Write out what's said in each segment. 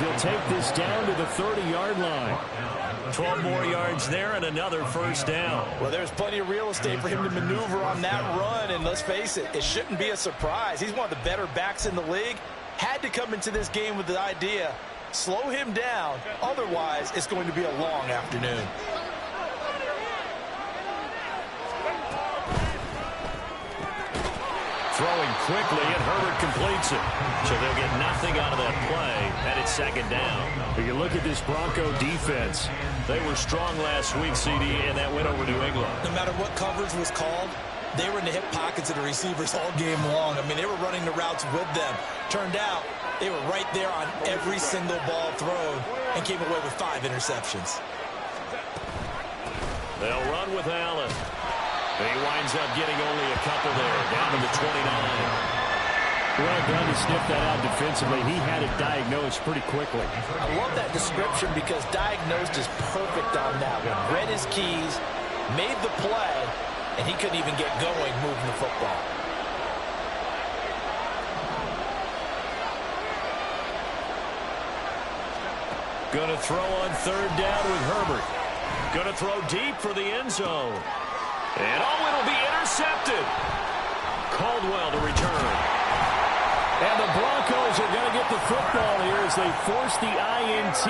he'll take this down to the 30-yard line. 12 more yards there and another first down. Well, there's plenty of real estate for him to maneuver on that run, and let's face it, it shouldn't be a surprise. He's one of the better backs in the league. Had to come into this game with the idea, slow him down, otherwise it's going to be a long afternoon. Throwing quickly, and Herbert completes it. So they'll get nothing out of that play, and it's second down. But you look at this Bronco defense. They were strong last week, CD, and that went over New England. No matter what coverage was called, they were in the hip pockets of the receivers all game long. I mean, they were running the routes with them. Turned out, they were right there on every single ball thrown and came away with 5 interceptions. They'll run with Allen. He winds up getting only a couple there, down to the 29. Well done to sniff that out defensively. He had it diagnosed pretty quickly. I love that description because diagnosed is perfect on that one. Read his keys, made the play, and he couldn't even get going moving the football. Going to throw on third down with Herbert. Going to throw deep for the end zone. And it'll be intercepted. Caldwell to return. And the Broncos are going to get the football here as they force the INT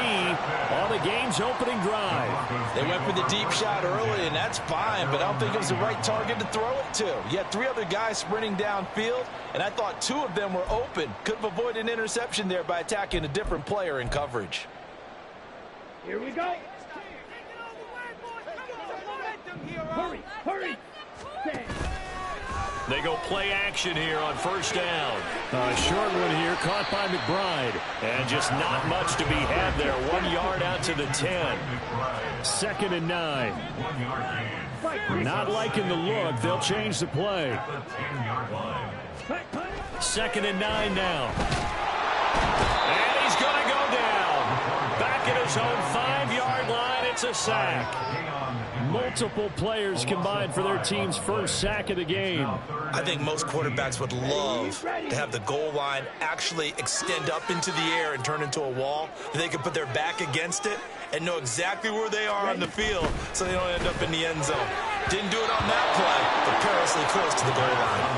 on the game's opening drive. They went for the deep shot early, and that's fine, but I don't think it was the right target to throw it to. You had 3 other guys sprinting downfield, and I thought 2 of them were open. Could have avoided an interception there by attacking a different player in coverage. Here we go. Hurry, hurry. They go play action here on first down. A short one here, caught by McBride. And just not much to be had there. 1 yard out to the 10. 2nd and 9. Not liking the look. They'll change the play. 2nd and 9 now. And he's going to go down. Back at his own 5-yard line. It's a sack. Multiple players combined for their team's first sack of the game. I think most quarterbacks would love to have the goal line actually extend up into the air and turn into a wall. They could put their back against it and know exactly where they are on the field so they don't end up in the end zone. Didn't do it on that play, but perilously close to the goal line.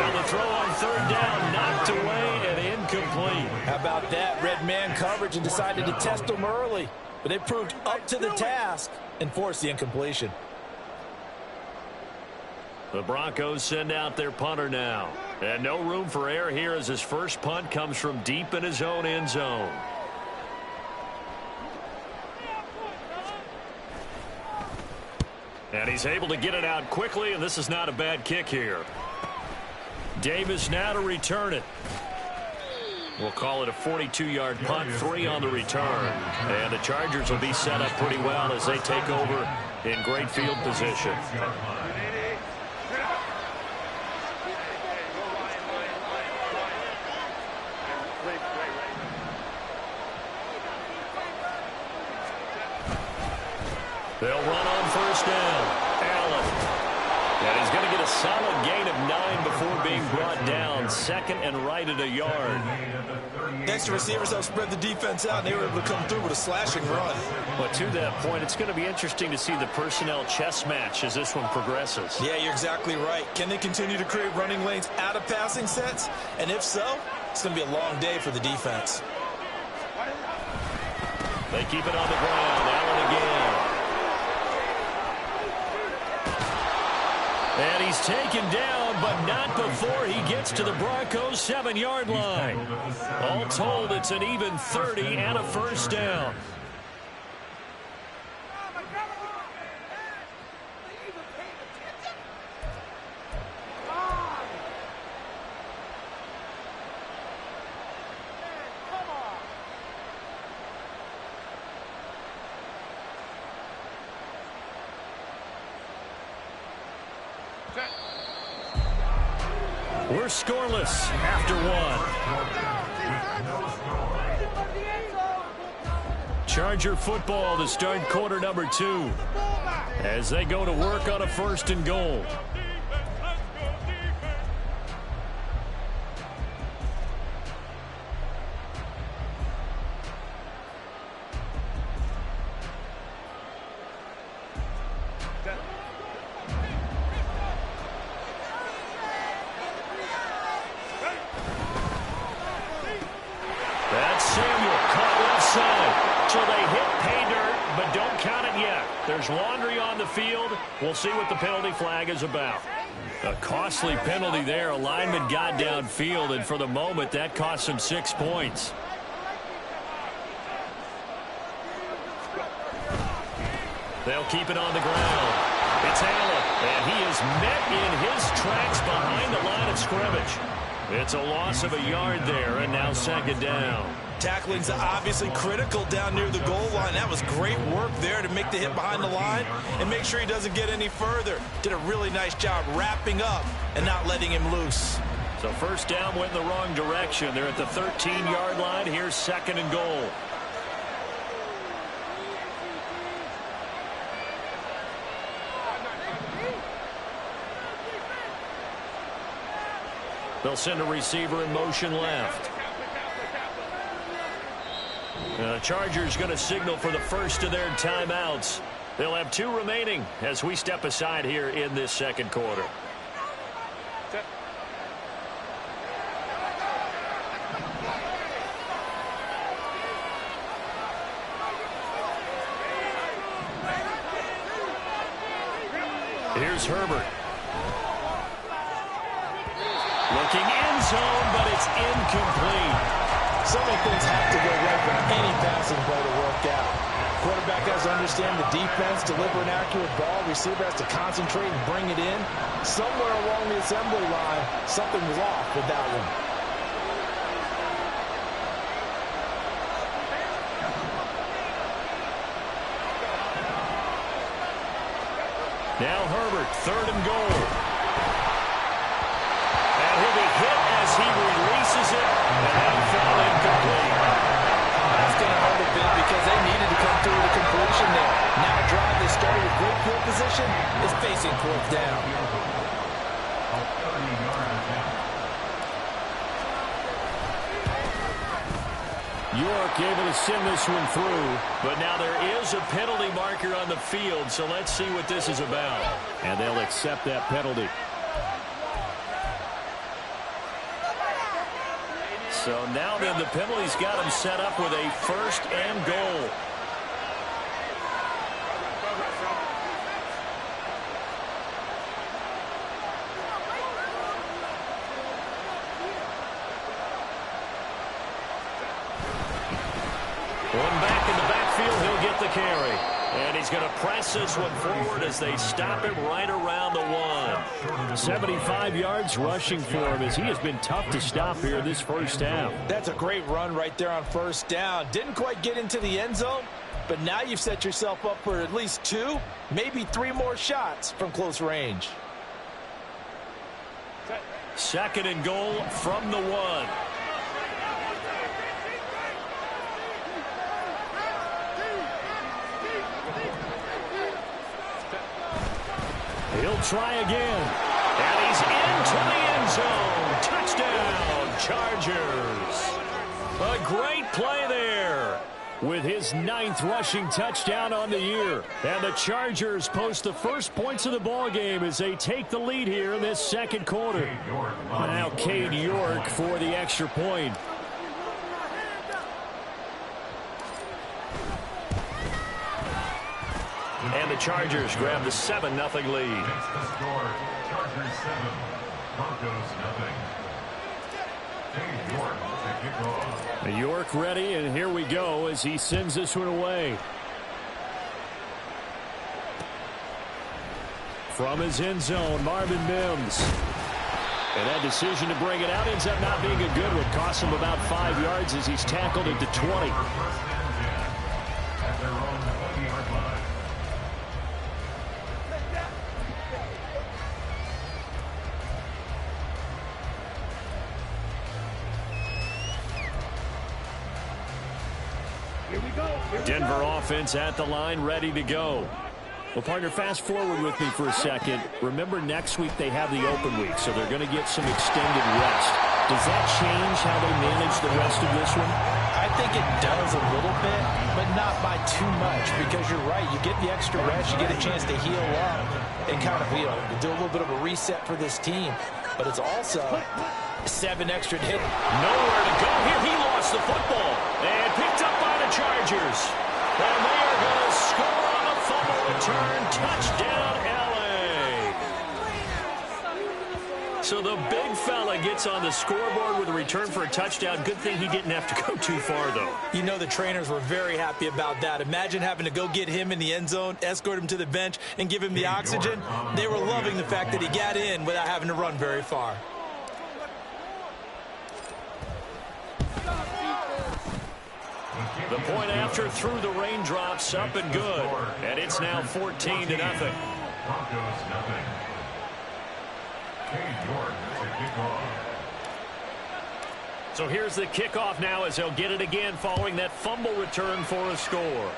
And the throw on third down, knocked away and incomplete. How about that? Red man coverage and decided to test them early. But they proved up to the task and forced the incompletion. The Broncos send out their punter now. And no room for error here as his first punt comes from deep in his own end zone. And he's able to get it out quickly, and this is not a bad kick here. Davis now to return it. We'll call it a 42-yard punt, 3 on the return. And the Chargers will be set up pretty well as they take over in great field position. They'll run on first down. Allen. And he's going to get a solid gain of 9 before being brought down. 2nd and right at a yard. Next, the receivers help spread the defense out, and they were able to come through with a slashing run. But to that point, it's going to be interesting to see the personnel chess match as this one progresses. Yeah, you're exactly right. Can they continue to create running lanes out of passing sets? And if so, it's going to be a long day for the defense. They keep it on the ground. Allen again. And he's taken down, but not before he gets to the Broncos' 7-yard line. All told, it's an even 30 and a first down. We're scoreless after 1. Charger football to start quarter number 2 as they go to work on a 1st and goal. the field. We'll see what the penalty flag is about. A costly penalty there. A lineman got downfield, and for the moment, that cost him 6 points. They'll keep it on the ground. It's Allen, and he is met in his tracks behind the line of scrimmage. It's a loss of a yard there, and now second down. Tackling's obviously critical down near the goal line. That was great work there to make the hit behind the line and make sure he doesn't get any further. Did a really nice job wrapping up and not letting him loose. So first down went in the wrong direction. They're at the 13-yard line. Here's second and goal. They'll send a receiver in motion left. The Chargers going to signal for the first of their timeouts. They'll have 2 remaining as we step aside here in this second quarter. Here's Herbert. Looking end zone, but it's incomplete. So many things have to go right for any passing play to work out. Quarterback has to understand the defense, deliver an accurate ball. Receiver has to concentrate and bring it in. Somewhere along the assembly line, something was off with that one. Now Herbert, third and goal. And he'll be hit as he releases it, and that fell incomplete. That's going to hurt a bit because they needed to come through the completion there. Now a drive they started with great field position is facing fourth down. York able to send this one through. But now there is a penalty marker on the field, so let's see what this is about. And they'll accept that penalty. So now then the penalty's got him set up with a first and goal. One back in the backfield, he'll get the carry. And he's going to press this one forward as they stop him right around the 1. 75 yards rushing for him as he has been tough to stop here this first half. That's a great run right there on first down. Didn't quite get into the end zone, but now you've set yourself up for at least 2, maybe 3 more shots from close range. Second and goal from the 1. He'll try again. And he's into the end zone. Touchdown, Chargers. A great play there. With his 9th rushing touchdown on the year. And the Chargers post the first points of the ball game as they take the lead here in this second quarter. Now Cade York for the extra point. And the Chargers grab the 7-0 lead. Makes the score Chargers 7, Broncos 0. Cade York to kick off. York ready, and here we go as he sends this one away. From his end zone, Marvin Mims. And that decision to bring it out ends up not being a good one. Costs him about 5 yards as he's tackled at the 20. At their own 20-yard line. Denver offense at the line, ready to go. Well, partner, fast forward with me for a second. Remember, next week they have the open week, so they're going to get some extended rest. Does that change how they manage the rest of this one? I think it does a little bit, but not by too much, because you're right. You get the extra rest, you get a chance to heal up and kind of do a little bit of a reset for this team. But it's also 7 extra hits. Nowhere to go here. He lost the football and picked up by the Chargers. And they are going to score on a fumble return. Touchdown, L.A. So the big fella gets on the scoreboard with a return for a touchdown. Good thing he didn't have to go too far, though. You know the trainers were very happy about that. Imagine having to go get him in the end zone, escort him to the bench, and give him the oxygen. They were loving the fact that he got in without having to run very far. The point after through the raindrops, up and good. And it's now 14-0. Broncos nothing. So here's the kickoff now as they'll get it again following that fumble return for a score.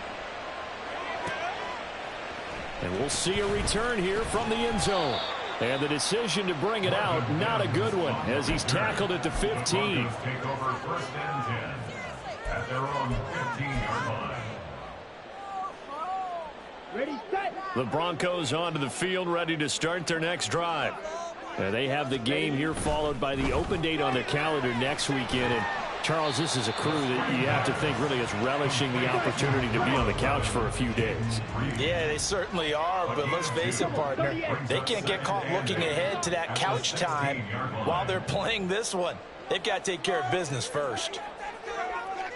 And we'll see a return here from the end zone. And the decision to bring it out, not a good one, as he's tackled at the 15. Broncos take over 1st and 10 at their own 15-yard line. Ready, set. The Broncos onto the field, ready to start their next drive. They have the game here followed by the open date on their calendar next weekend. And Charles, this is a crew that you have to think really is relishing the opportunity to be on the couch for a few days. Yeah, they certainly are, but let's face it, partner, they can't get caught looking ahead to that couch time while they're playing this one. They've got to take care of business first.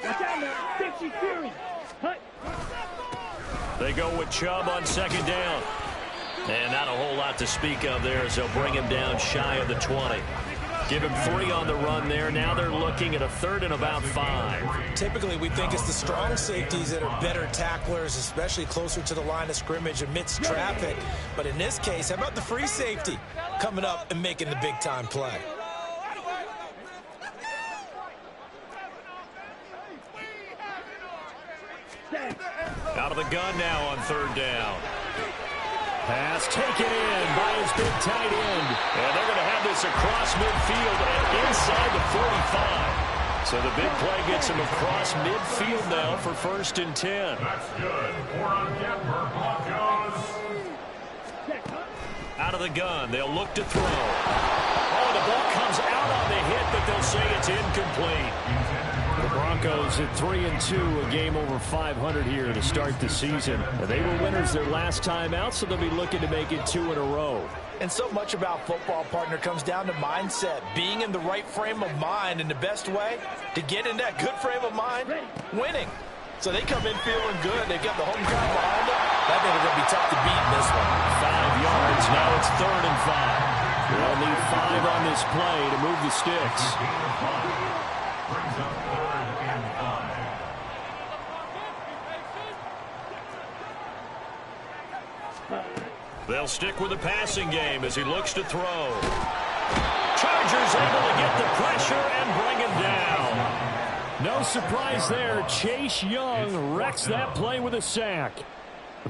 Watch out now. 60 series. Hut. They go with Chubb on 2nd down. And not a whole lot to speak of there as they'll bring him down shy of the 20. Give him 3 on the run there. Now they're looking at a 3rd and about 5. Typically, we think it's the strong safeties that are better tacklers, especially closer to the line of scrimmage amidst traffic. But in this case, how about the free safety coming up and making the big-time play? Out of the gun now on 3rd down. Pass taken in by his big tight end. And they're going to have this across midfield and inside the 45. So the big play gets him across midfield now for 1st and 10. That's good. 4 on Denver Broncos. Out of the gun, they'll look to throw. Oh, the ball comes out on the hit, but they'll say it's incomplete. The Broncos at 3-2, a game over 500 here to start the season. They were winners their last time out, so they'll be looking to make it 2 in a row. And so much about football, partner, comes down to mindset, being in the right frame of mind, and the best way to get in that good frame of mind, winning. So they come in feeling good. They've got the home crowd behind them. I think they're going to be tough to beat in this one. 5 yards. Now it's 3rd and 5. They'll need 5 on this play to move the sticks. Brings up 3rd and 5. They'll stick with the passing game as he looks to throw. Chargers able to get the pressure and bring him down. No surprise there. Chase Young wrecks that play with a sack.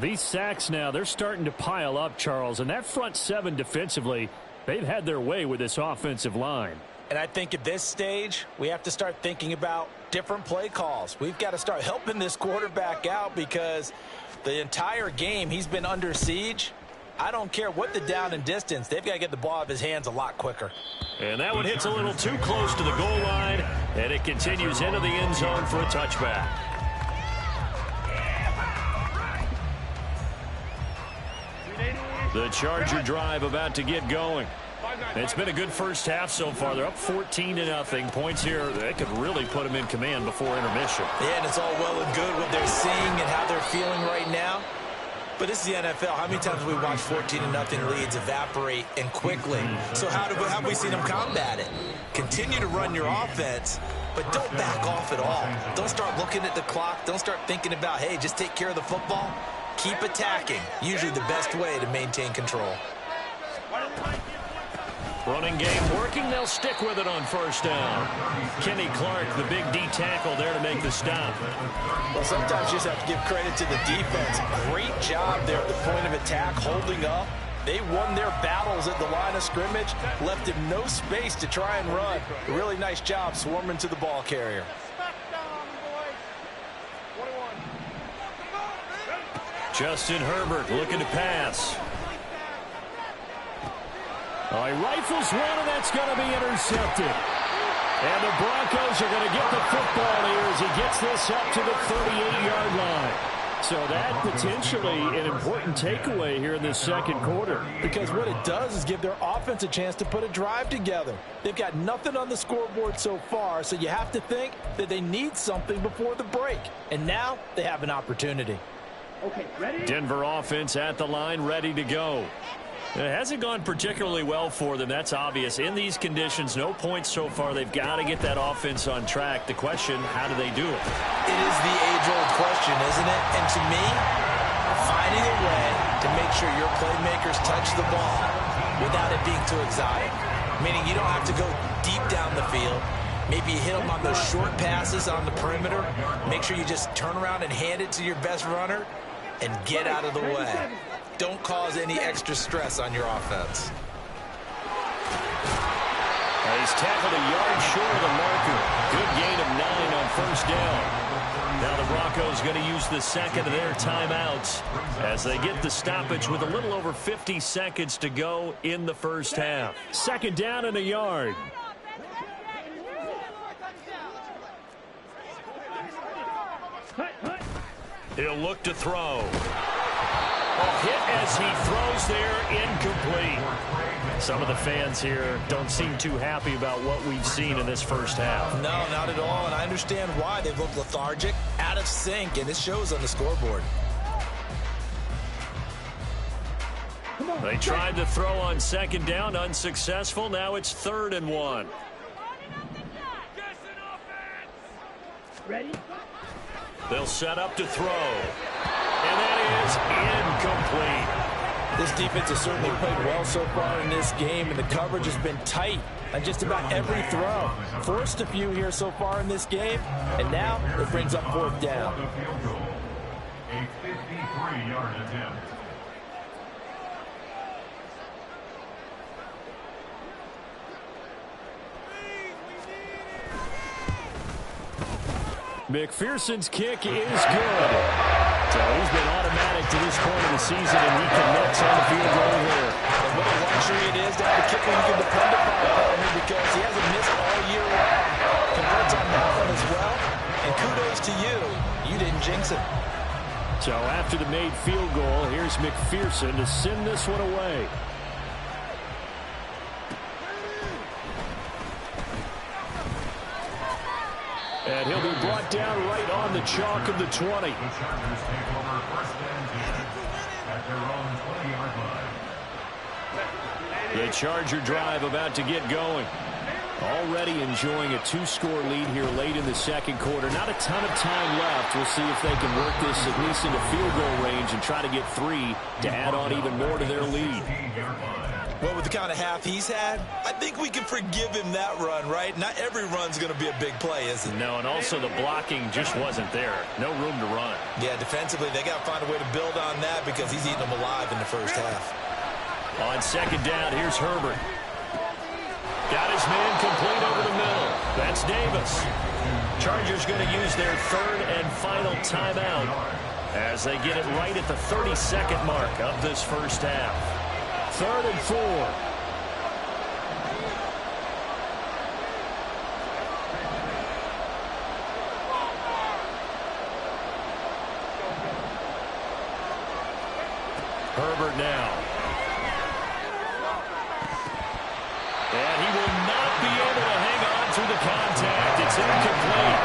These sacks now, they're starting to pile up, Charles. And that front 7 defensively, they've had their way with this offensive line. And I think at this stage, we have to start thinking about different play calls. We've got to start helping this quarterback out because the entire game he's been under siege. I don't care what the down and distance. They've got to get the ball out of his hands a lot quicker. And that one hits a little too close to the goal line, and it continues into the end zone for a touchback. The Charger drive about to get going. It's been a good first half so far. They're up 14-0. Points here, they could really put them in command before intermission. Yeah, and it's all well and good what they're seeing and how they're feeling right now. But this is the NFL. How many times have we watched 14-0 leads evaporate and quickly? So how have we seen them combat it? Continue to run your offense, but don't back off at all. Don't start looking at the clock. Don't start thinking about, hey, just take care of the football. Keep attacking. Usually the best way to maintain control. Running game working. They'll stick with it on 1st down. Kenny Clark, the big D tackle there to make the stop. Well, sometimes you just have to give credit to the defense. Great job there at the point of attack, holding up. They won their battles at the line of scrimmage, left him no space to try and run. A really nice job swarming to the ball carrier. Justin Herbert looking to pass. Oh, he rifles one, and that's going to be intercepted. And the Broncos are going to get the football here as he gets this up to the 38-yard line. So that potentially an important takeaway here in this second quarter. Because what it does is give their offense a chance to put a drive together. They've got nothing on the scoreboard so far, so you have to think that they need something before the break. And now they have an opportunity. Okay, ready? Denver offense at the line, ready to go. It hasn't gone particularly well for them. That's obvious. In these conditions, no points so far. They've got to get that offense on track. The question, how do they do it? It is the age-old question, isn't it? And to me, finding a way to make sure your playmakers touch the ball without it being too exotic. Meaning you don't have to go deep down the field. Maybe you hit them on those short passes on the perimeter. Make sure you just turn around and hand it to your best runner and get out of the way. Don't cause any extra stress on your offense. He's tackled a yard short of the marker. Good gain of 9 on first down. Now the Broncos going to use the second of their timeouts as they get the stoppage with a little over 50 seconds to go in the first half. Second down and a yard. He'll look to throw. Hit as he throws there, incomplete. Some of the fans here don't seem too happy about what we've seen in this first half. No, not at all, and I understand why. They've looked lethargic, out of sync, and it shows on the scoreboard. They tried to throw on second down, unsuccessful. Now it's 3rd and 1. Ready? They'll set up to throw. And that is incomplete. This defense has certainly played well so far in this game, and the coverage has been tight on just about every throw. Forced a few here so far in this game, and now it brings up 4th down. A 53-yard attempt. McPherson's kick is good. So he's been automatic to this point of the season, and he connects on the field goal here. And what a luxury it is to have a kicker you can depend upon, because he hasn't missed all year long. Converts on that one as well. And kudos to you. You didn't jinx it. So after the made field goal, here's McPherson to send this one away. And he'll be brought down right on the chalk of the 20. The Chargers take over 1st and 10 at their own 20-yard line. The Charger drive about to get going. Already enjoying a 2-score lead here late in the second quarter. Not a ton of time left. We'll see if they can work this at least into field goal range and try to get 3 to add on even more to their lead. Well, with the kind of half he's had, I think we can forgive him that run, right? Not every run's going to be a big play, is it? No, and also the blocking just wasn't there. No room to run. Yeah, defensively, they got to find a way to build on that because he's eating them alive in the first half. On second down, here's Herbert. Got his man complete over the middle. That's Davis. Chargers going to use their 3rd and final timeout as they get it right at the 32nd mark of this first half. 3rd and 4. Herbert now. And he will not be able to hang on through the contact. It's incomplete.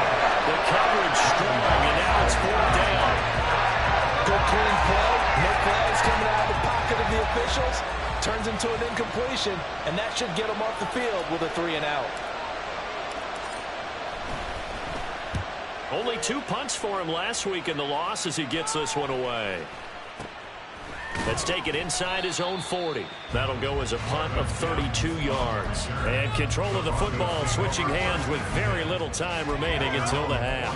The coverage strong, and now it's 4th down. Good clean play. No flags coming out of the pocket of the officials. Turns into an incompletion, and that should get him off the field with a 3 and out. Only 2 punts for him last week in the loss as he gets this one away. Let's take it inside his own 40. That'll go as a punt of 32 yards. And control of the football switching hands with very little time remaining until the half.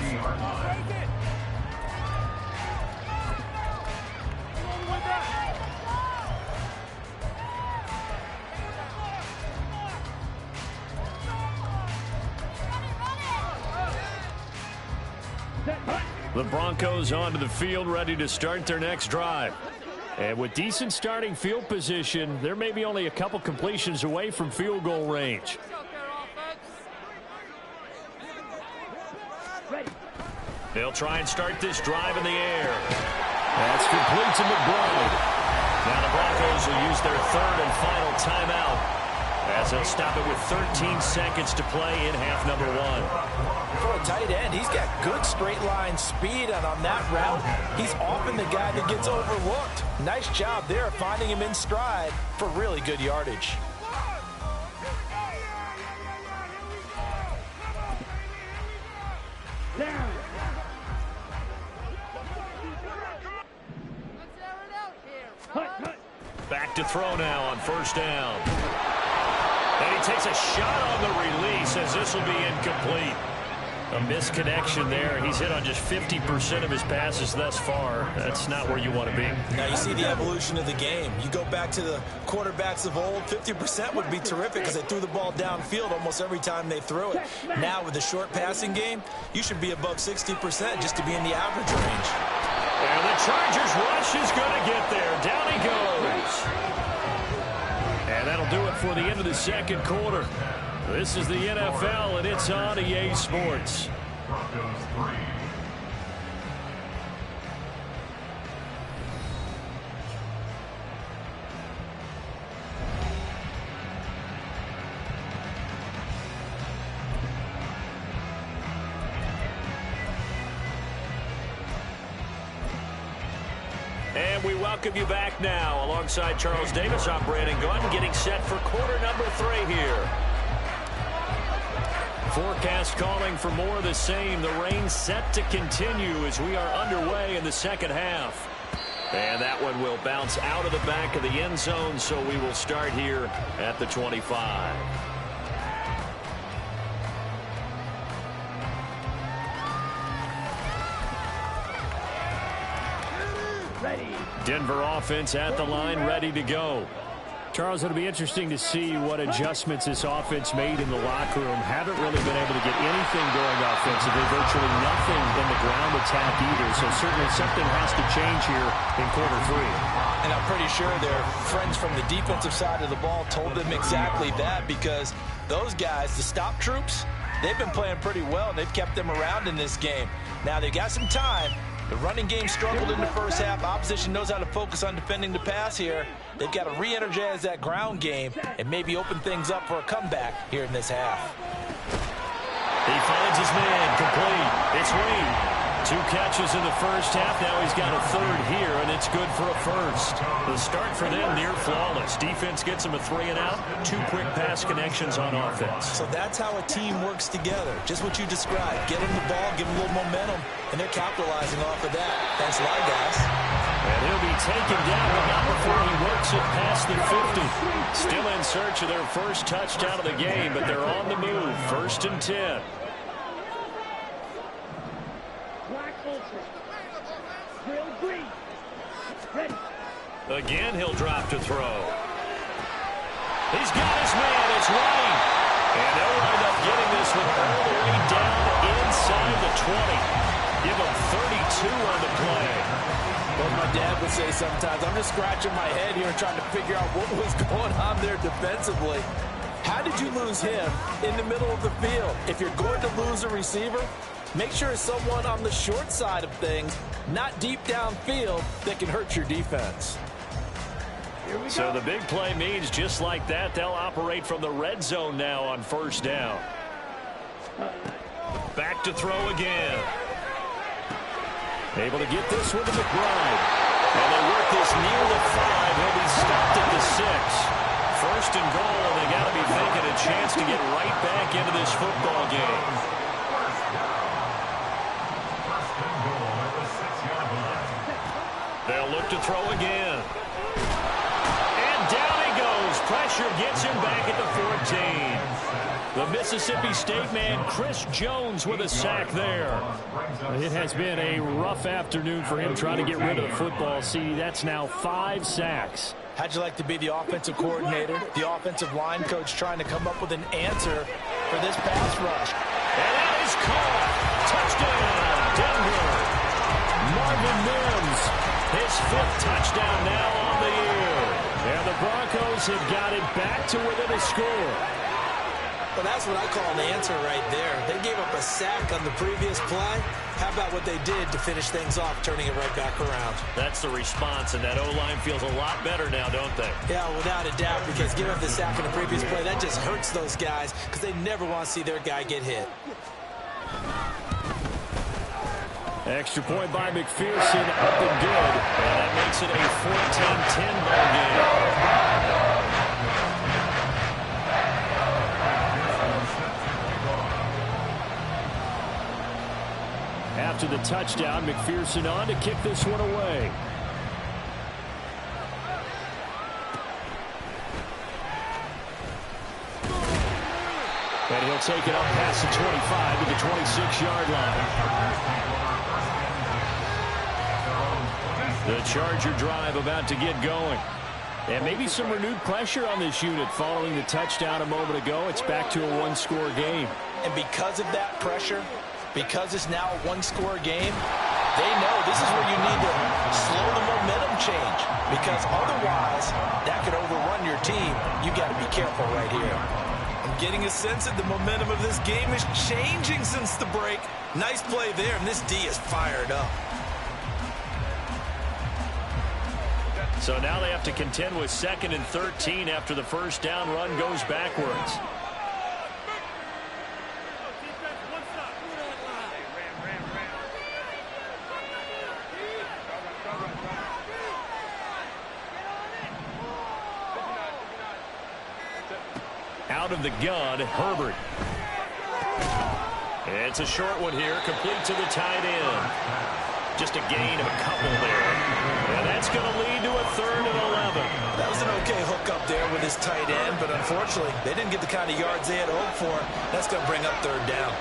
The Broncos onto the field, ready to start their next drive. And with decent starting field position, they're maybe only a couple completions away from field goal range. They'll try and start this drive in the air. That's complete to McBride. Now the Broncos will use their third and final timeout as they'll stop it with 13 seconds to play in half number one. For a tight end, he's got good straight line speed, and on that route, he's often the guy that gets overlooked. Nice job there finding him in stride for really good yardage. Down. Back to throw now on first down. And he takes a shot on the release as this will be incomplete. A misconnection there. He's hit on just 50% of his passes thus far. That's not where you want to be. Now you see the evolution of the game. You go back to the quarterbacks of old, 50% would be terrific because they threw the ball downfield almost every time they threw it. Now with the short passing game, you should be above 60% just to be in the average range. And the Chargers rush is going to get there. Down he goes. And that'll do it for the end of the second quarter. This is the NFL, and it's on EA Sports. Broncos 3. And we welcome you back now. Alongside Charles Davis, I'm Brandon Gunn, getting set for quarter number 3 here. Forecast calling for more of the same. The rain set to continue as we are underway in the second half. And that one will bounce out of the back of the end zone, so we will start here at the 25. Denver offense at the line, ready to go. Charles, it'll be interesting to see what adjustments this offense made in the locker room. Haven't really been able to get anything going offensively, virtually nothing in the ground attack either. So certainly something has to change here in quarter 3. And I'm pretty sure their friends from the defensive side of the ball told them exactly that, because those guys, the stop troops, they've been playing pretty well. They've kept them around in this game. Now they've got some time. The running game struggled in the first half. Opposition knows how to focus on defending the pass here. They've got to re-energize that ground game and maybe open things up for a comeback here in this half. He finds his man, complete. It's Reed. 2 catches in the first half. Now he's got a third here, and it's good for a first. The start for them near flawless. Defense gets him a 3 and out. 2 quick pass connections on offense. So that's how a team works together. Just what you described. Get them the ball, give them a little momentum, and they're capitalizing off of that. Thanks a lot, guys. And he'll be taken down, but not before he works it past the 50. Still in search of their first touchdown of the game, but they're on the move. 1st and 10. Again, he'll drop to throw. He's got his man. It's running. And they'll wind up getting this one all the way down inside the 20. Give him 32 on the play. What my dad would say sometimes, I'm just scratching my head here trying to figure out what was going on there defensively. How did you lose him in the middle of the field? If you're going to lose a receiver, make sure it's someone on the short side of things, not deep downfield, that can hurt your defense. So the big play means just like that, they'll operate from the red zone now on first down. Back to throw again. Able to get this one to McBride. And they work this near the 5. He'll be stopped at the 6. 1st and goal, and they got to be thinking a chance to get right back into this football game. They'll look to throw again. And down he goes. Pressure gets him back at the 14. The Mississippi State man, Chris Jones, with a sack there. It has been a rough afternoon for him trying to get rid of the football. See, that's now 5 sacks. How'd you like to be the offensive coordinator, the offensive line coach, trying to come up with an answer for this pass rush? And that is caught. Touchdown, Denver. Marvin Mims, His 5th touchdown now on the year. and the Broncos have got it back to within a score. Well, that's what I call an answer right there. They gave up a sack on the previous play. How about what they did to finish things off, turning it right back around? That's the response, and that O-line feels a lot better now, don't they? Yeah, without a doubt, because giving up the sack on the previous play, that just hurts those guys because they never want to see their guy get hit. Extra point by McPherson, up and good. And that makes it a 14-10 ball game. After the touchdown, McPherson on to kick this one away. And he'll take it up past the 25 to the 26-yard line. The Charger drive about to get going. And maybe some renewed pressure on this unit following the touchdown a moment ago. It's back to a one-score game. And because of that pressure, because it's now a one-score game, they know this is where you need to slow the momentum change. Because otherwise, that could overrun your team. You got to be careful right here. I'm getting a sense that the momentum of this game is changing since the break. Nice play there, and this D is fired up. So now they have to contend with 2nd and 13 after the first down run goes backwards. Out of the gun, Herbert. It's a short one here, complete to the tight end. Just a gain of a couple there. And that's going to lead to a 3rd and 11. That was an okay hook up there with his tight end, but unfortunately, they didn't get the kind of yards they had hoped for. That's going to bring up 3rd down.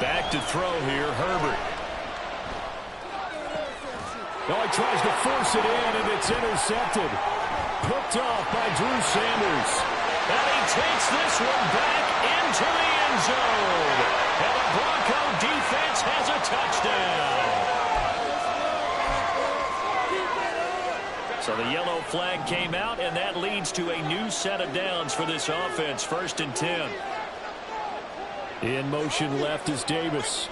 Back to throw here, Herbert. Oh, he tries to force it in, and it's intercepted. Picked off by Drew Sanders. And he takes this one back into the end zone. And the Bronco defense has a touchdown. So the yellow flag came out, and that leads to a new set of downs for this offense. 1st and 10. In motion left is Davis.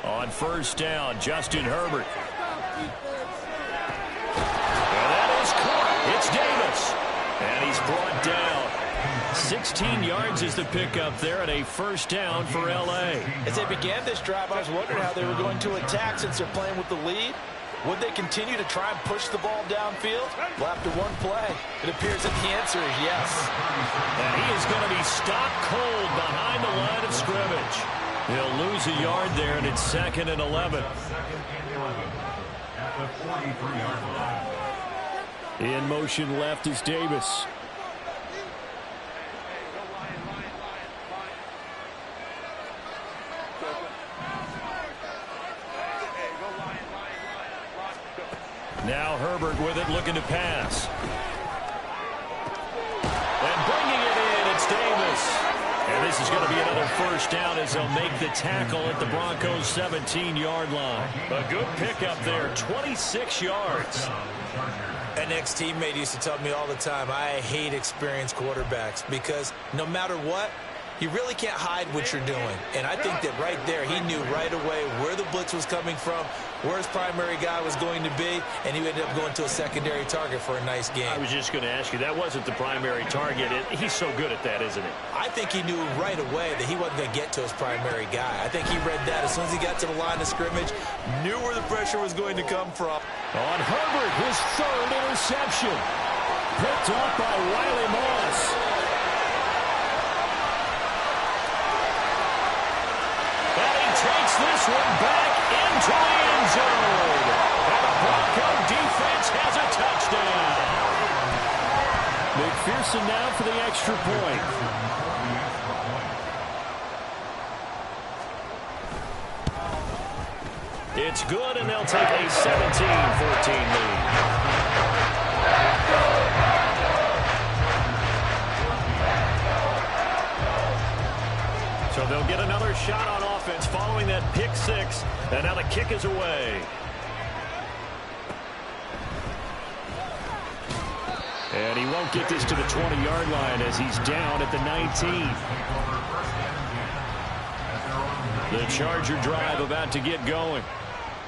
On 1st down, Justin Herbert. And that is caught. It's Davis. And he's brought down. 16 yards is the pickup there, and a 1st down for L.A. As they began this drive, I was wondering how they were going to attack since they're playing with the lead. Would they continue to try and push the ball downfield? Well, after one play, it appears that the answer is yes. And he is going to be stopped cold behind the line of scrimmage. He'll lose a yard there, and it's 2nd and 11. At the 43-yard line. In motion left is Davis. Now Herbert with it, looking to pass. And bringing it in, it's Davis. And this is going to be another 1st down as they'll make the tackle at the Broncos' 17-yard line. A good pickup there, 26 yards. An ex-teammate used to tell me all the time, I hate experienced quarterbacks because no matter what, you really can't hide what you're doing. And I think that right there, he knew right away where the blitz was coming from, where his primary guy was going to be, and he ended up going to a secondary target for a nice game. I was just going to ask you, that wasn't the primary target. He's so good at that, isn't he? I think he knew right away that he wasn't going to get to his primary guy. I think he read that as soon as he got to the line of scrimmage, knew where the pressure was going to come from. On Herbert, his 3rd interception. Picked up by Riley Moss. Takes this one back into the end zone. And the Bronco defense has a touchdown. McPherson now for the extra point. It's good, and they'll take a 17-14 lead. They'll get another shot on offense following that pick six. And now the kick is away. And he won't get this to the 20-yard line as he's down at the 19. The Charger drive about to get going.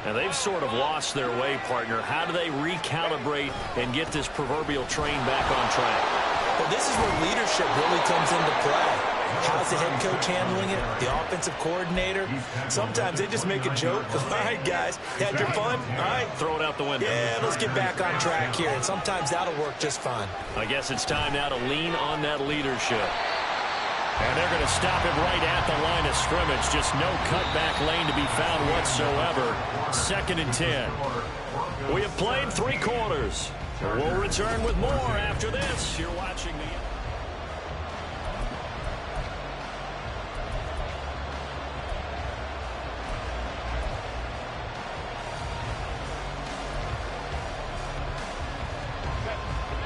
And they've sort of lost their way, partner. How do they recalibrate and get this proverbial train back on track? Well, this is where leadership really comes into play. How's the head coach handling it? The offensive coordinator? Sometimes they just make a joke. All right, guys, had your fun? All right. Throw it out the window. Yeah, let's get back on track here. And sometimes that'll work just fine. I guess it's time now to lean on that leadership. And they're going to stop it right at the line of scrimmage. Just no cutback lane to be found whatsoever. 2nd and 10. We have played 3 quarters. We'll return with more after this. You're watching the...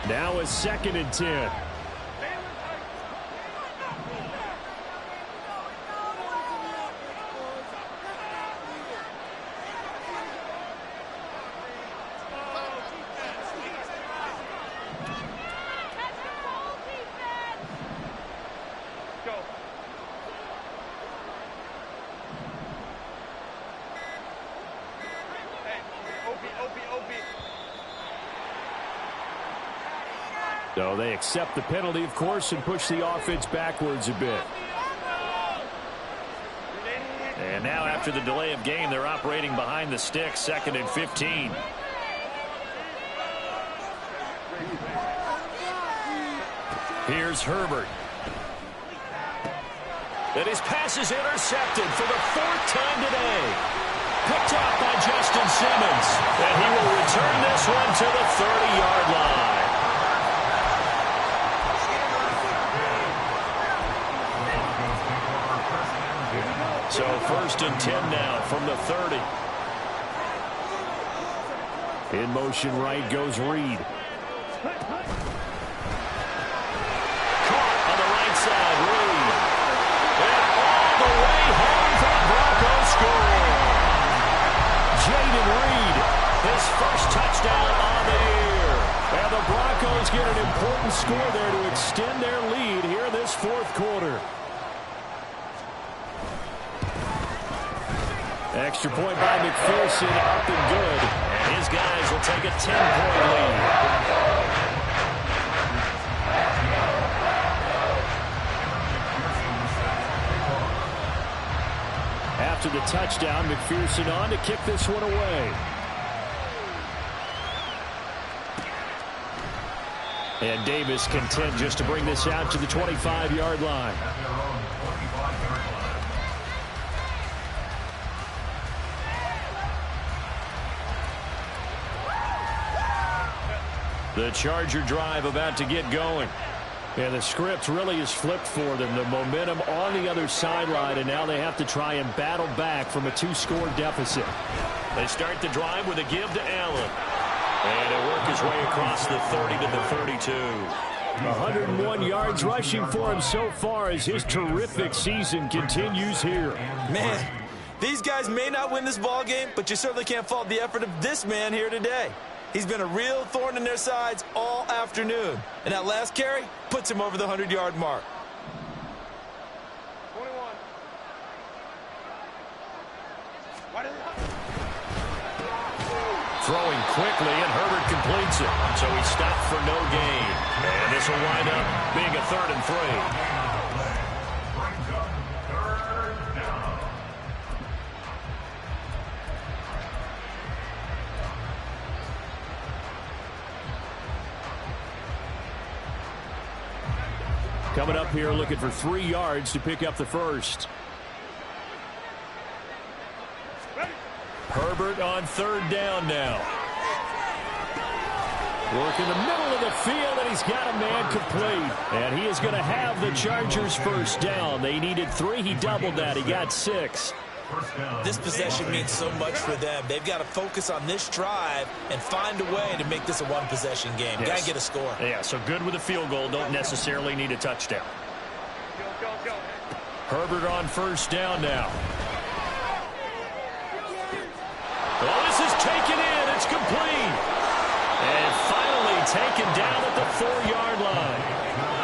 Now is 2nd and 10. So they accept the penalty, of course, and push the offense backwards a bit. And now after the delay of game, they're operating behind the sticks, 2nd and 15. Here's Herbert. And his pass is intercepted for the 4th time today. Picked off by Justin Simmons. And he will return this one to the 30-yard line. So 1st and 10 now from the 30. In motion right goes Reed. Caught on the right side, Reed. And all the way home for the Broncos score. Jaden Reed, His first touchdown on the year. and the Broncos get an important score there to extend their lead here in this 4th quarter. Extra point by McPherson, up and good. And his guys will take a 10-point lead. After the touchdown, McPherson on to kick this one away. And Davis content just to bring this out to the 25-yard line. The Charger drive about to get going. And the script really is flipped for them. The momentum on the other sideline, and now they have to try and battle back from a 2-score deficit. They start the drive with a give to Allen. And he'll work his way across the 30 to the 32. 101 yards rushing for him so far as his terrific season continues here. Man, these guys may not win this ball game, but you certainly can't fault the effort of this man here today. He's been a real thorn in their sides all afternoon. And that last carry puts him over the 100-yard mark. 21. Throwing quickly, and Herbert completes it. So he stopped for no gain. And this will wind up being a 3rd and 3. Coming up here looking for 3 yards to pick up the first. Herbert on 3rd down now. Work in the middle of the field, and he's got a man complete. And he is going to have the Chargers first down. They needed 3. He doubled that. He got 6. This possession means so much for them. They've got to focus on this drive and find a way to make this a one-possession game. Yes. Got to get a score. Yeah, so good with a field goal. Don't necessarily need a touchdown. Herbert on first down now. Oh, this is taken in. It's complete. And finally taken down at the 4-yard line.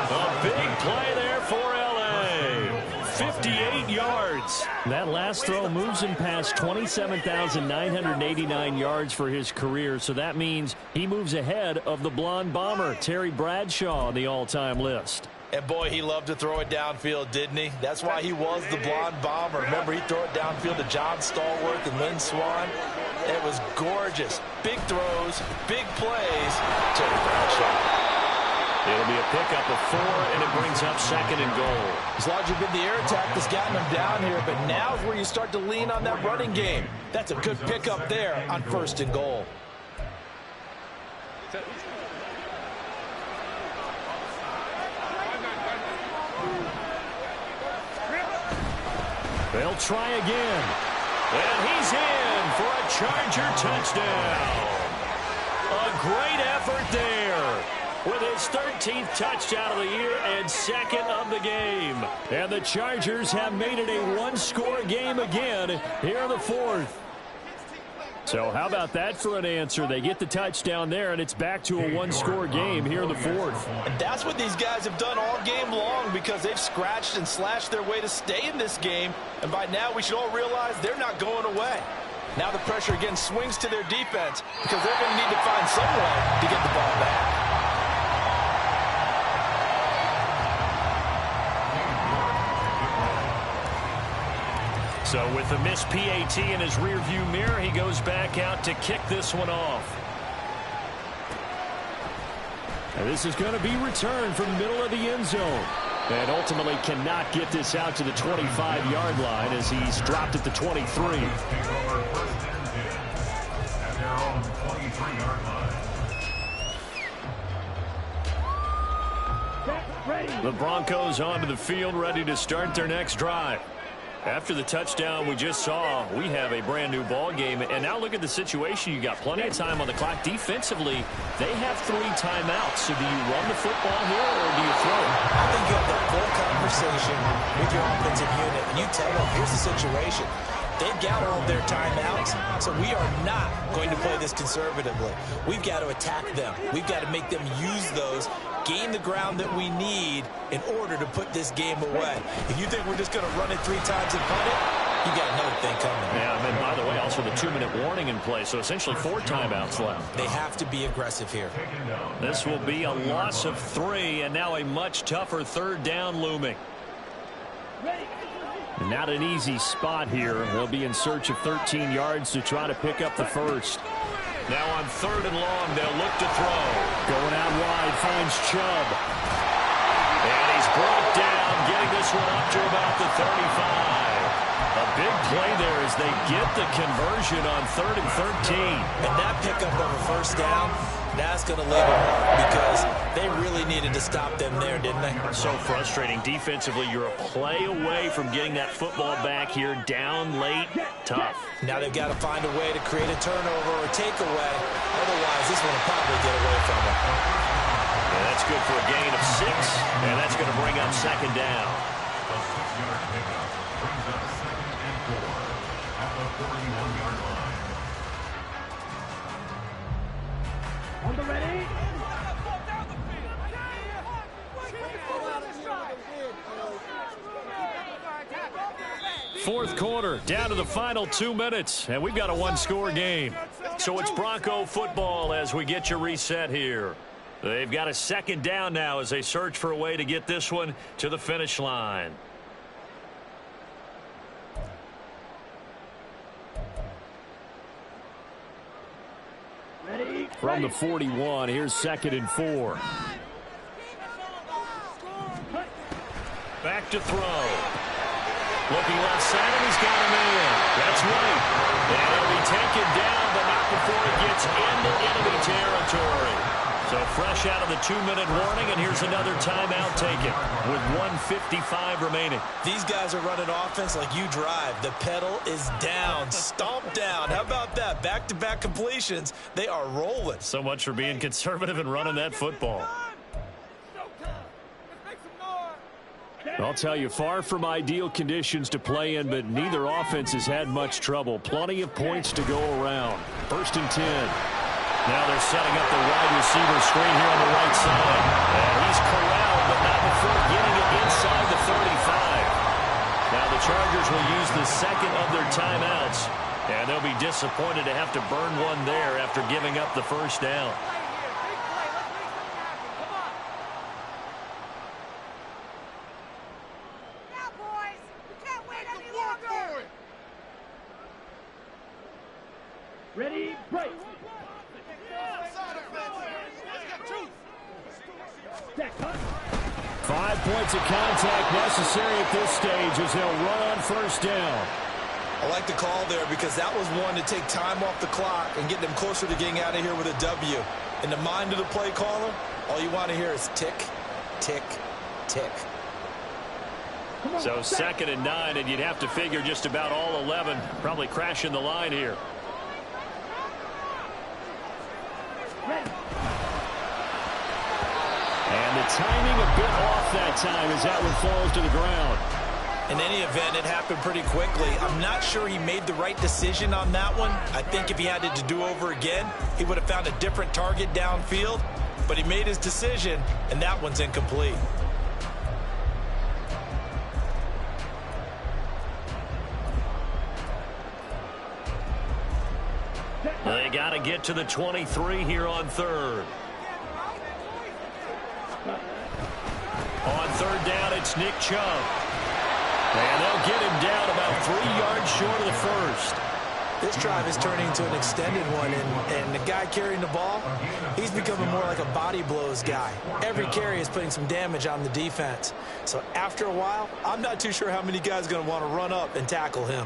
A big play there for L.A. 58 yards. That last throw moves him past 27,989 yards for his career, so that means he moves ahead of the blonde bomber, Terry Bradshaw, on the all-time list. And boy, he loved to throw it downfield, didn't he? That's why he was the blonde bomber. Remember, he'd throw it downfield to John Stallworth and Lynn Swann. It was gorgeous. Big throws, big plays. Terry Bradshaw. It'll be a pickup of 4, and it brings up 2nd and goal. It's largely been the air attack that's gotten him down here, but now's where you start to lean on that running game. That's a good pickup there on 1st and goal. They'll try again. And he's in for a Charger touchdown. A great effort there with his 13th touchdown of the year and 2nd of the game. And the Chargers have made it a one-score game again here in the 4th. So how about that for an answer? They get the touchdown there, and it's back to a one-score game here in the 4th. And that's what these guys have done all game long because they've scratched and slashed their way to stay in this game. And by now, we should all realize they're not going away. Now the pressure again swings to their defense because they're going to need to find some way to get the ball back. So with the missed PAT in his rearview mirror, he goes back out to kick this one off. And this is going to be returned from the middle of the end zone. And ultimately cannot get this out to the 25-yard line as he's dropped at the 23. The Broncos onto the field, ready to start their next drive. After the touchdown we just saw, we have a brand new ball game. And now look at the situation. You got plenty of time on the clock. Defensively, they have 3 timeouts. So do you run the football here or do you throw it? I think you have the full conversation with your offensive unit, and you tell them, here's the situation. They've got all of their timeouts, so we are not going to play this conservatively. We've got to attack them. We've got to make them use those, gain the ground that we need in order to put this game away. If you think we're just going to run it 3 times and punt it, you got another thing coming. Yeah, and then, by the way, also the 2-minute warning in play, so essentially 4 timeouts left. They have to be aggressive here. This will be a loss of 3, and now a much tougher 3rd down looming. Not an easy spot here. They'll be in search of 13 yards to try to pick up the first. Now on 3rd and long, they'll look to throw. Going out wide, finds Chubb. And he's brought down, getting this one up to about the 35. A big play there as they get the conversion on 3rd and 13. And that pickup of a first down, that's going to leave a mark because they really needed to stop them there, didn't they? So frustrating. Defensively, you're a play away from getting that football back here, down late, tough. Now they've got to find a way to create a turnover or takeaway. Otherwise, this one will probably get away from them. Yeah, that's good for a gain of 6, and that's going to bring up 2nd down. On the ready? Fourth quarter, down to the final 2 minutes, and we've got a one-score game. So it's Bronco football as we get you reset here. They've got a 2nd down now as they search for a way to get this one to the finish line. From the 41, here's 2nd and 4. Back to throw. Looking left side, and he's got him in. That's right. And he'll be taken down, but not before he gets into enemy territory. So fresh out of the 2-minute warning, and here's another timeout taken with 1:55 remaining. These guys are running offense like you drive. The pedal is down, stomp down. How about that? Back-to-back completions. They are rolling. So much for being conservative and running that football. I'll tell you, far from ideal conditions to play in, but neither offense has had much trouble. Plenty of points to go around. 1st and 10. Now they're setting up the wide receiver screen here on the right side. And he's corralled, but not before getting it inside the 35. Now the Chargers will use the second of their timeouts, and they'll be disappointed to have to burn one there after giving up the first down. Ready, break. 5 points of contact necessary at this stage as they'll run on 1st down. I like the call there because that was one to take time off the clock and get them closer to getting out of here with a W. In the mind of the play caller, all you want to hear is tick, tick, tick. So 2nd and 9, and you'd have to figure just about all 11 probably crashing the line here. And the timing a bit off that time as that one falls to the ground. In any event, it happened pretty quickly. I'm not sure he made the right decision on that one. I think if he had it to do over again, he would have found a different target downfield. But he made his decision, and that one's incomplete. They got to get to the 23 here on 3rd. On 3rd down, it's Nick Chubb. And they'll get him down about 3 yards short of the first. This drive is turning into an extended one, and the guy carrying the ball, he's becoming more like a body blows guy. Every carry is putting some damage on the defense. So after a while, I'm not too sure how many guys are going to want to run up and tackle him.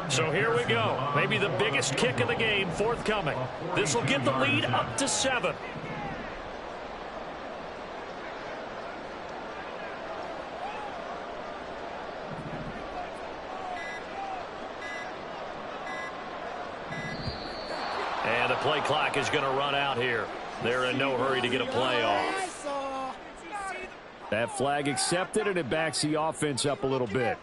So here we go. Maybe the biggest kick of the game forthcoming. This will get the lead up to 7. And the play clock is going to run out here. They're in no hurry to get a play off. That flag accepted, and it backs the offense up a little bit.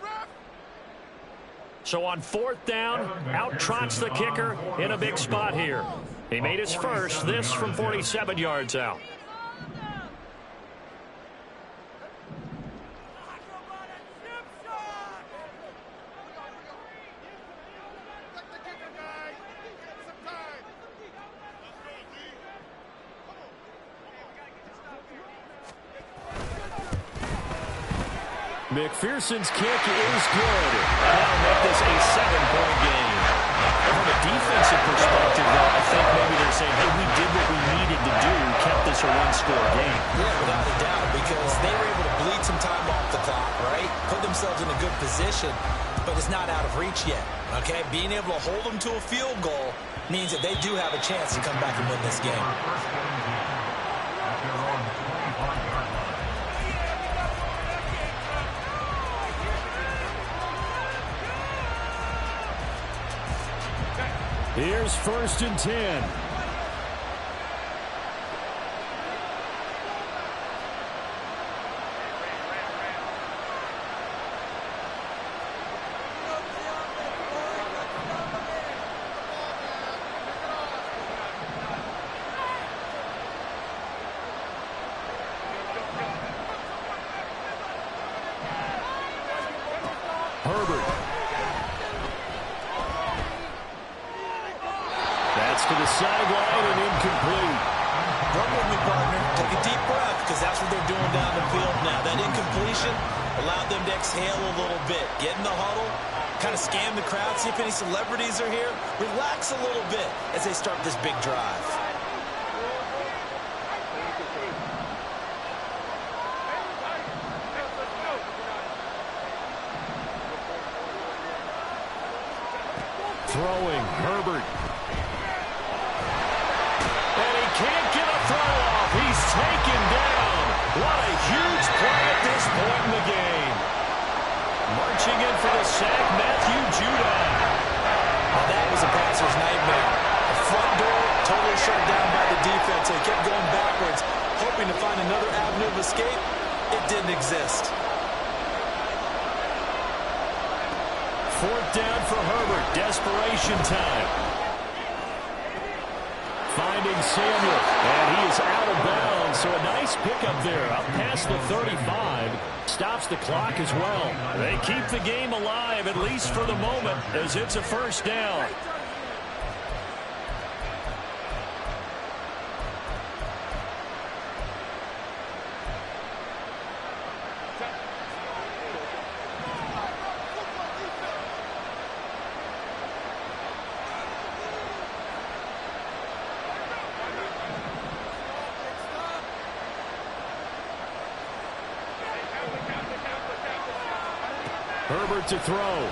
So on 4th down, out trots the kicker in a big spot here. He made his first, this from 47 yards out. McPherson's kick is good. That'll make this a 7-point game. From a defensive perspective, though, I think maybe they're saying, hey, we did what we needed to do, kept this a 1-score game. Yeah, without a doubt, because they were able to bleed some time off the clock, right? Put themselves in a good position, but it's not out of reach yet, okay? Being able to hold them to a field goal means that they do have a chance to come back and win this game. Here's 1st and 10. Herbert. To the sideline and incomplete. Run with me, partner. Take a deep breath because that's what they're doing down the field now. That incompletion allowed them to exhale a little bit. Get in the huddle, kind of scan the crowd, see if any celebrities are here. Relax a little bit as they start this big drive. Throwing, Herbert. Can't get a throw off. He's taken down. What a huge play at this point in the game. Marching in for the sack shut down by the defense. They kept going backwards, hoping to find another avenue of escape. It didn't exist. Fourth down for Herbert. Desperation time. Finding Samuel. And he is out of bounds. So a nice pickup there. Up past the 35. Stops the clock as well. They keep the game alive, at least for the moment, as it's a first down. Herbert to throw.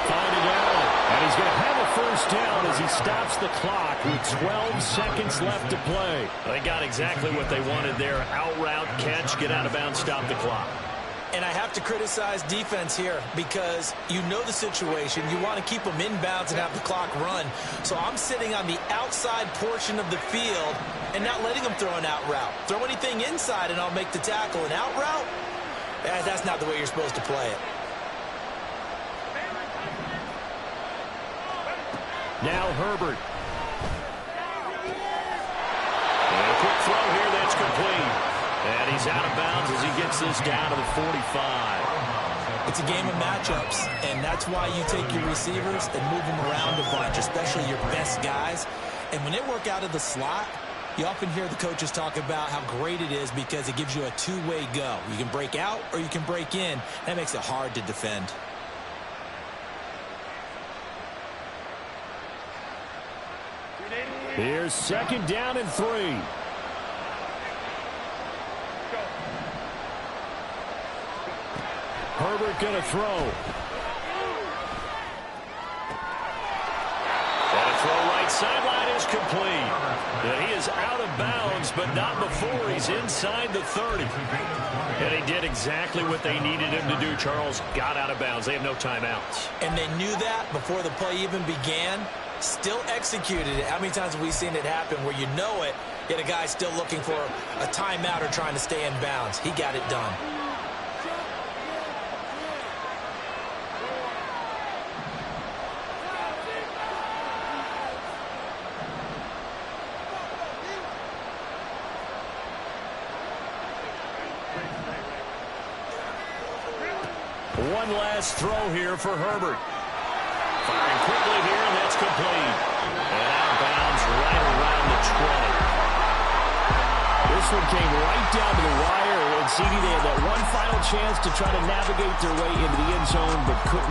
Finding Allen. And he's going to have a first down as he stops the clock with 12 seconds left to play. They got exactly what they wanted there. Out route, catch, get out of bounds, stop the clock. And I have to criticize defense here because you know the situation. You want to keep them inbounds and have the clock run. So I'm sitting on the outside portion of the field and not letting them throw an out route. Throw anything inside and I'll make the tackle. An out route? That's not the way you're supposed to play it. Now Herbert. And a quick throw here that's complete. And he's out of bounds as he gets this down to the 45. It's a game of matchups, and that's why you take your receivers and move them around a bunch, especially your best guys. And when they work out of the slot, you often hear the coaches talk about how great it is because it gives you a two-way go. You can break out or you can break in. That makes it hard to defend. Here's second down and 3. Herbert going to throw. And a throw right sideline is complete. And he is out of bounds, but not before he's inside the 30. And he did exactly what they needed him to do, Charles. Got out of bounds. They have no timeouts. And they knew that before the play even began. Still executed it. How many times have we seen it happen where you know it, yet a guy's still looking for a timeout or trying to stay in bounds? He got it done. One last throw here for Herbert. Firing quickly here, and that's complete. And out of bounds right around the 20. This one came right down to the wire, and CD, they had that one final chance to try to navigate their way into the end zone, but couldn't